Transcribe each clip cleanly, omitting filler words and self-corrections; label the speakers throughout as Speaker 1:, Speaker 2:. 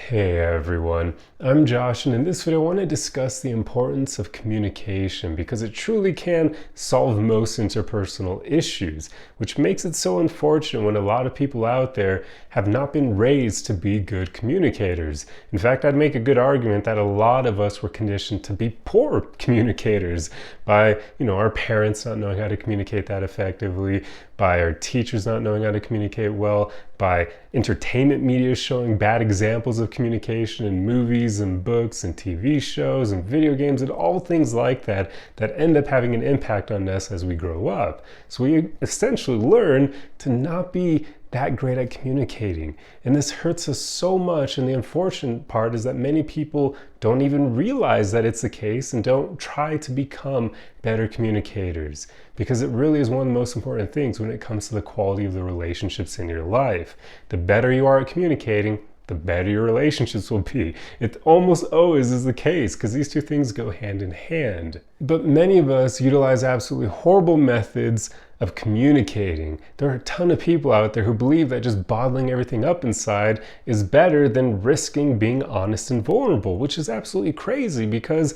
Speaker 1: Hey everyone, I'm Josh, and in this video I want to discuss the importance of communication because it truly can solve most interpersonal issues, which makes it so unfortunate when a lot of people out there have not been raised to be good communicators. In fact, I'd make a good argument that a lot of us were conditioned to be poor communicators by, our parents not knowing how to communicate that effectively, by our teachers not knowing how to communicate well, by entertainment media showing bad examples of communication in movies and books and TV shows and video games and all things like that end up having an impact on us as we grow up. So we essentially learn to not be that great at communicating. And this hurts us so much, and the unfortunate part is that many people don't even realize that it's the case and don't try to become better communicators, because it really is one of the most important things when it comes to the quality of the relationships in your life. The better you are at communicating, the better your relationships will be. It almost always is the case because these two things go hand in hand. But many of us utilize absolutely horrible methods of communicating. There are a ton of people out there who believe that just bottling everything up inside is better than risking being honest and vulnerable, which is absolutely crazy because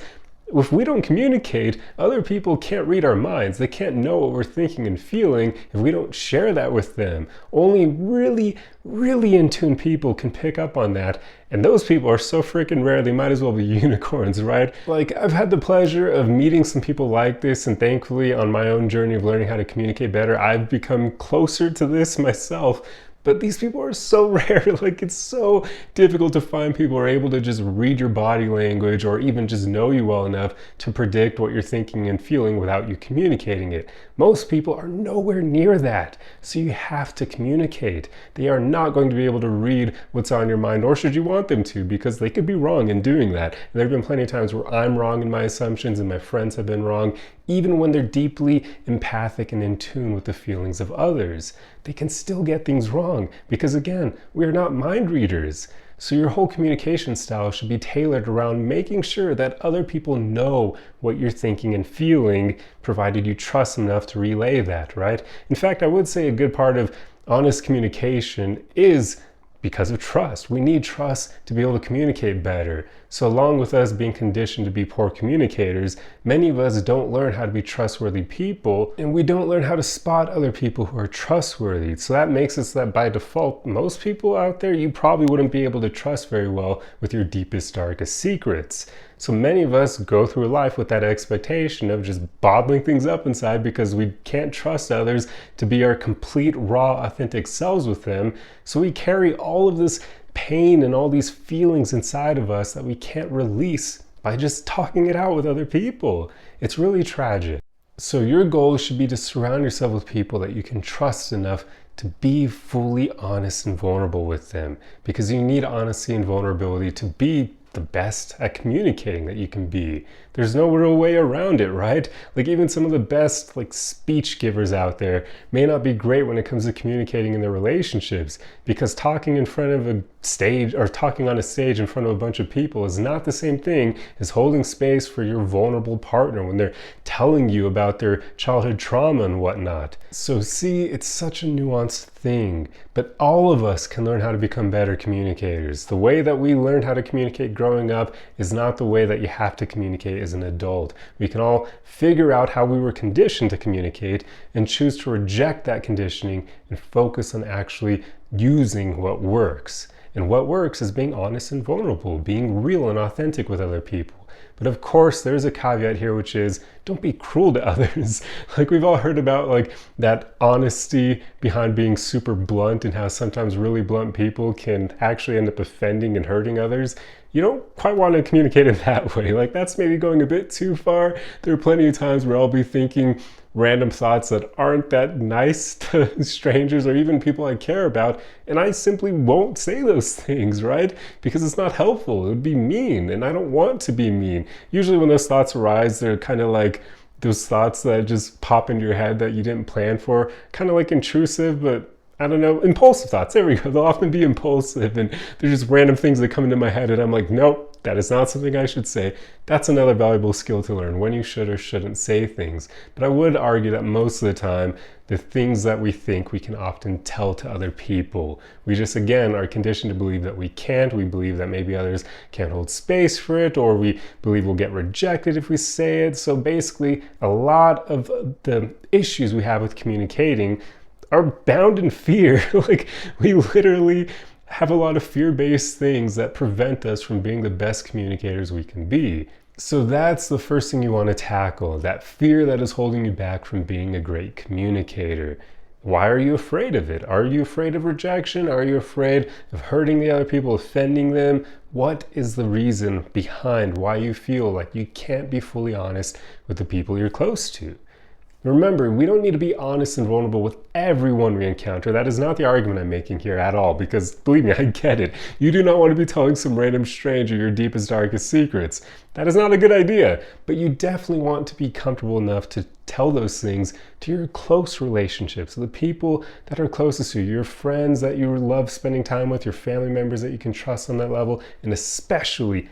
Speaker 1: if we don't communicate, other people can't read our minds. They can't know what we're thinking and feeling if we don't share that with them. Only really, really in tune people can pick up on that. And those people are so freaking rare, they might as well be unicorns, right? Like, I've had the pleasure of meeting some people like this, and thankfully on my own journey of learning how to communicate better, I've become closer to this myself. But these people are so rare. Like, it's so difficult to find people who are able to just read your body language or even just know you well enough to predict what you're thinking and feeling without you communicating it. Most people are nowhere near that. So you have to communicate. They are not going to be able to read what's on your mind, or should you want them to, because they could be wrong in doing that. And there have been plenty of times where I'm wrong in my assumptions and my friends have been wrong, even when they're deeply empathic and in tune with the feelings of others. They can still get things wrong because, again, we are not mind readers. So your whole communication style should be tailored around making sure that other people know what you're thinking and feeling, provided you trust them enough to relay that, right? In fact, I would say a good part of honest communication is because of trust. We need trust to be able to communicate better. So along with us being conditioned to be poor communicators, many of us don't learn how to be trustworthy people, and we don't learn how to spot other people who are trustworthy. So that makes it so that by default, most people out there, you probably wouldn't be able to trust very well with your deepest, darkest secrets. So many of us go through life with that expectation of just bottling things up inside because we can't trust others to be our complete, raw, authentic selves with them. So we carry all of this pain and all these feelings inside of us that we can't release by just talking it out with other people. It's really tragic. So your goal should be to surround yourself with people that you can trust enough to be fully honest and vulnerable with them, because you need honesty and vulnerability to be the best at communicating that you can be. There's no real way around it, right? Like, even some of the best speech givers out there may not be great when it comes to communicating in their relationships, because talking in front of a stage or talking on a stage in front of a bunch of people is not the same thing as holding space for your vulnerable partner when they're telling you about their childhood trauma and whatnot. So see, it's such a nuanced thing, but all of us can learn how to become better communicators. The way that we learned how to communicate growing up is not the way that you have to communicate as an adult. We can all figure out how we were conditioned to communicate and choose to reject that conditioning and focus on actually using what works. And what works is being honest and vulnerable, being real and authentic with other people. But of course, there's a caveat here, which is don't be cruel to others. We've all heard about that honesty behind being super blunt, and how sometimes really blunt people can actually end up offending and hurting others. You don't quite want to communicate it that way. That's maybe going a bit too far. There are plenty of times where I'll be thinking random thoughts that aren't that nice to strangers or even people I care about, and I simply won't say those things, right? Because it's not helpful. It would be mean, and I don't want to be mean. Usually when those thoughts arise, they're kind of like those thoughts that just pop into your head that you didn't plan for, kind of intrusive, but I don't know, impulsive thoughts. There we go. They'll often be impulsive, and there's just random things that come into my head, and I'm like, nope, that is not something I should say. That's another valuable skill to learn, when you should or shouldn't say things. But I would argue that most of the time, the things that we think we can often tell to other people. We just, again, are conditioned to believe that we can't. We believe that maybe others can't hold space for it, or we believe we'll get rejected if we say it. So basically, a lot of the issues we have with communicating are bound in fear. Like, we literally have a lot of fear-based things that prevent us from being the best communicators we can be. So that's the first thing you want to tackle, that fear that is holding you back from being a great communicator. Why are you afraid of it? Are you afraid of rejection? Are you afraid of hurting the other people, offending them? What is the reason behind why you feel like you can't be fully honest with the people you're close to? Remember, we don't need to be honest and vulnerable with everyone we encounter. That is not the argument I'm making here at all, because believe me, I get it. You do not want to be telling some random stranger your deepest, darkest secrets. That is not a good idea, but you definitely want to be comfortable enough to tell those things to your close relationships, the people that are closest to you, your friends that you love spending time with, your family members that you can trust on that level, and especially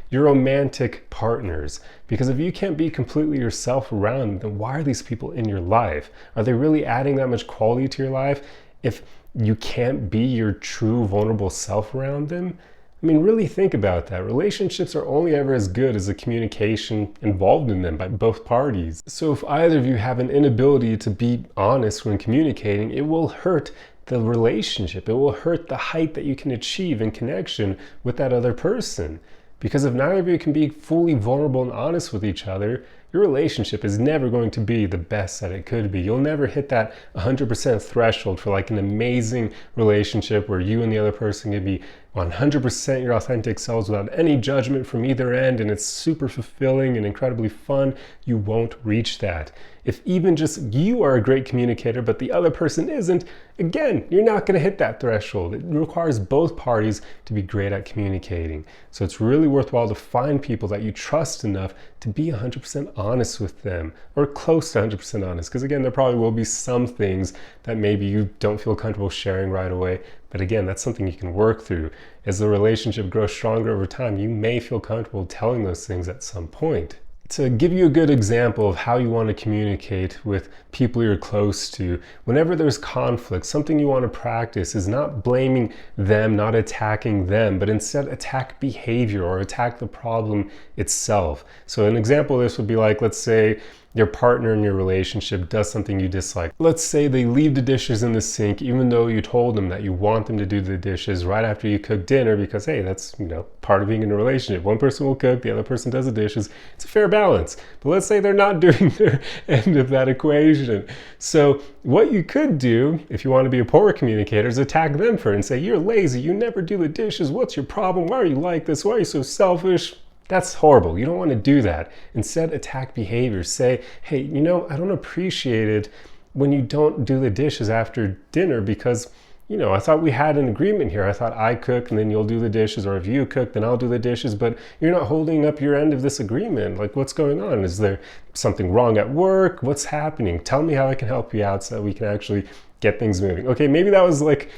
Speaker 1: your romantic partners. Because if you can't be completely yourself around them, then why are these people in your life? Are they really adding that much quality to your life if you can't be your true vulnerable self around them? I mean, really think about that. Relationships are only ever as good as the communication involved in them by both parties. So if either of you have an inability to be honest when communicating, it will hurt the relationship. It will hurt the height that you can achieve in connection with that other person. Because if neither of you can be fully vulnerable and honest with each other, your relationship is never going to be the best that it could be. You'll never hit that 100% threshold for like an amazing relationship where you and the other person can be 100% your authentic selves without any judgment from either end, and it's super fulfilling and incredibly fun. You won't reach that. If even just you are a great communicator but the other person isn't, again, you're not going to hit that threshold. It requires both parties to be great at communicating. So it's really worthwhile to find people that you trust enough to be 100% honest with them, or close to 100% honest, because again, there probably will be some things that maybe you don't feel comfortable sharing right away. But again, that's something you can work through. As the relationship grows stronger over time, you may feel comfortable telling those things at some point. To give you a good example of how you want to communicate with people you're close to, whenever there's conflict, something you want to practice is not blaming them, not attacking them, but instead attack behavior or attack the problem itself. So an example of this would be like, let's say your partner in your relationship does something you dislike. Let's say they leave the dishes in the sink even though you told them that you want them to do the dishes right after you cook dinner, because hey, that's, part of being in a relationship. One person will cook, the other person does the dishes. It's a fair balance. But let's say they're not doing their end of that equation. So what you could do, if you want to be a poor communicator, is attack them for it and say, you're lazy, you never do the dishes, what's your problem? Why are you like this? Why are you so selfish? That's horrible. You don't want to do that. Instead, attack behavior. Say, hey, I don't appreciate it when you don't do the dishes after dinner because, I thought we had an agreement here. I thought I cook and then you'll do the dishes, or if you cook, then I'll do the dishes, but you're not holding up your end of this agreement. Like, what's going on? Is there something wrong at work? What's happening? Tell me how I can help you out so that we can actually get things moving. Okay, maybe that was like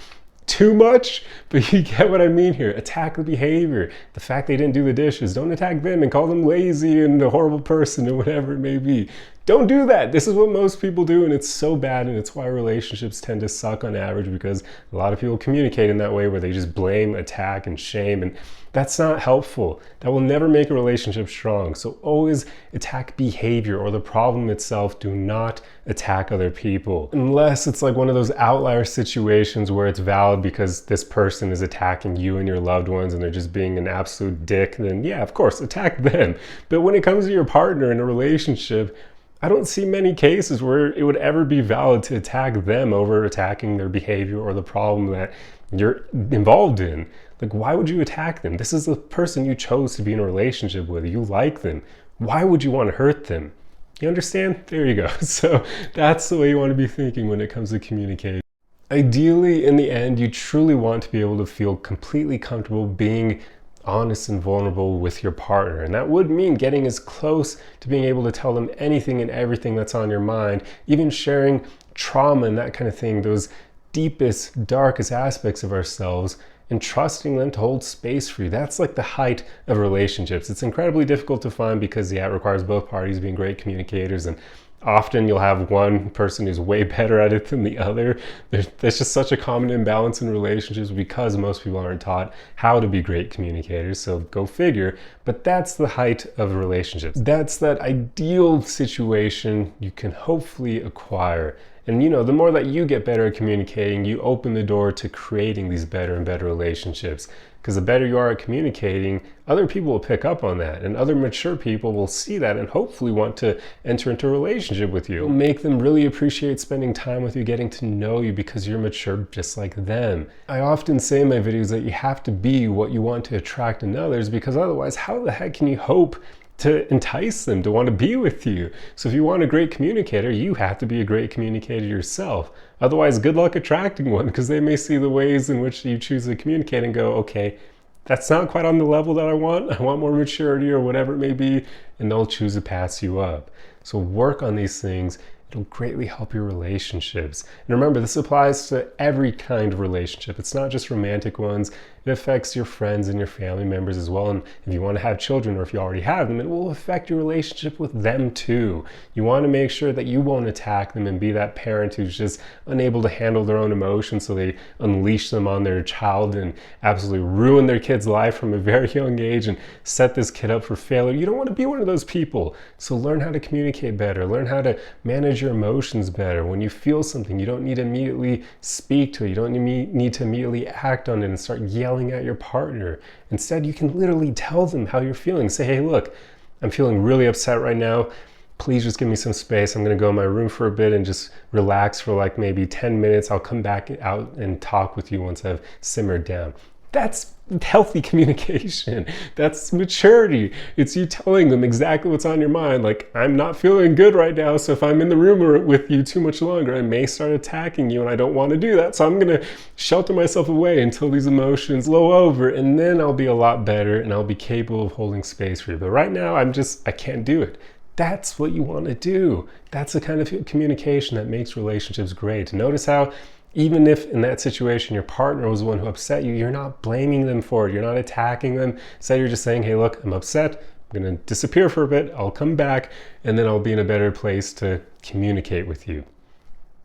Speaker 1: too much, but you get what I mean here. Attack the behavior. The fact they didn't do the dishes, don't attack them and call them lazy and a horrible person or whatever it may be. Don't do that. This is what most people do, and it's so bad, and it's why relationships tend to suck on average, because a lot of people communicate in that way where they just blame, attack, and shame, and that's not helpful. That will never make a relationship strong. So always attack behavior or the problem itself. Do not attack other people. Unless it's like one of those outlier situations where it's valid because this person is attacking you and your loved ones and they're just being an absolute dick, then yeah, of course, attack them. But when it comes to your partner in a relationship, I don't see many cases where it would ever be valid to attack them over attacking their behavior or the problem that you're involved in. Like, why would you attack them? This is the person you chose to be in a relationship with. You like them. Why would you want to hurt them? You understand? There you go. So that's the way you want to be thinking when it comes to communication. Ideally, in the end, you truly want to be able to feel completely comfortable being honest and vulnerable with your partner. And that would mean getting as close to being able to tell them anything and everything that's on your mind, even sharing trauma and that kind of thing, those deepest, darkest aspects of ourselves, and trusting them to hold space for you. That's like the height of relationships. It's incredibly difficult to find because, yeah, it requires both parties being great communicators, and often you'll have one person who's way better at it than the other. There's just such a common imbalance in relationships because most people aren't taught how to be great communicators, so go figure. But that's the height of relationships. That's that ideal situation you can hopefully acquire. And the more that you get better at communicating, you open the door to creating these better and better relationships. Because the better you are at communicating, other people will pick up on that, and other mature people will see that and hopefully want to enter into a relationship with you. It'll make them really appreciate spending time with you, getting to know you because you're mature just like them. I often say in my videos that you have to be what you want to attract in others, because otherwise, how the heck can you hope to entice them to want to be with you? So if you want a great communicator, you have to be a great communicator yourself. Otherwise, good luck attracting one, because they may see the ways in which you choose to communicate and go, okay, that's not quite on the level that I want more maturity or whatever it may be, and they'll choose to pass you up. So work on these things. It'll greatly help your relationships. And remember, this applies to every kind of relationship. It's not just romantic ones. It affects your friends and your family members as well. And if you want to have children, or if you already have them, it will affect your relationship with them too. You want to make sure that you won't attack them and be that parent who's just unable to handle their own emotions, so they unleash them on their child and absolutely ruin their kid's life from a very young age and set this kid up for failure. You don't want to be one of those people. So learn how to communicate better. Learn how to manage your emotions better. When you feel something, you don't need to immediately speak to it. You don't need to immediately act on it and start yelling at your partner. Instead, you can literally tell them how you're feeling. Say, hey, look, I'm feeling really upset right now. Please just give me some space. I'm going to go in my room for a bit and just relax for like maybe 10 minutes. I'll come back out and talk with you once I've simmered down. That's healthy communication. That's maturity. It's you telling them exactly what's on your mind. Like, I'm not feeling good right now, so if I'm in the room with you too much longer, I may start attacking you, and I don't want to do that. So I'm going to shelter myself away until these emotions blow over, and then I'll be a lot better and I'll be capable of holding space for you. But right now, I can't do it. That's what you want to do. That's the kind of communication that makes relationships great. Notice how even if in that situation your partner was the one who upset you, you're not blaming them for it. You're not attacking them. Instead, you're just saying, hey, look, I'm upset. I'm going to disappear for a bit. I'll come back, and then I'll be in a better place to communicate with you.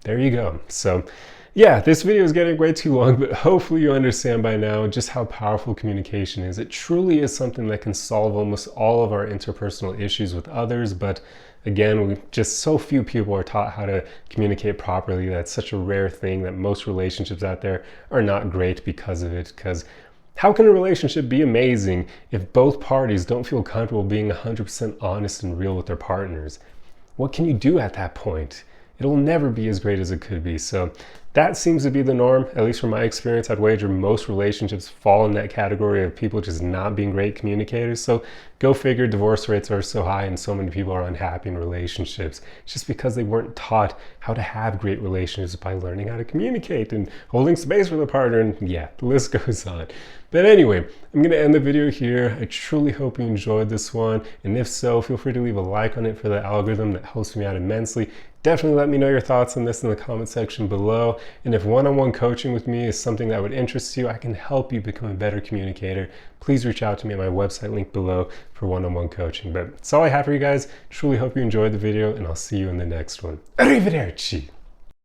Speaker 1: There you go. So yeah, this video is getting way too long, but hopefully you understand by now just how powerful communication is. It truly is something that can solve almost all of our interpersonal issues with others, but again, just so few people are taught how to communicate properly. That's such a rare thing that most relationships out there are not great because of it. Because how can a relationship be amazing if both parties don't feel comfortable being 100% honest and real with their partners? What can you do at that point? It'll never be as great as it could be. So that seems to be the norm, at least from my experience. I'd wager most relationships fall in that category of people just not being great communicators. So go figure, divorce rates are so high and so many people are unhappy in relationships. It's just because they weren't taught how to have great relationships by learning how to communicate and holding space for the partner. And yeah, the list goes on. But anyway, I'm going to end the video here. I truly hope you enjoyed this one. And if so, feel free to leave a like on it for the algorithm. That helps me out immensely. Definitely let me know your thoughts on this in the comment section below. And if one-on-one coaching with me is something that would interest you, I can help you become a better communicator. Please reach out to me at my website link below for one-on-one coaching. But that's all I have for you guys. Truly hope you enjoyed the video, and I'll see you in the next one. Arrivederci!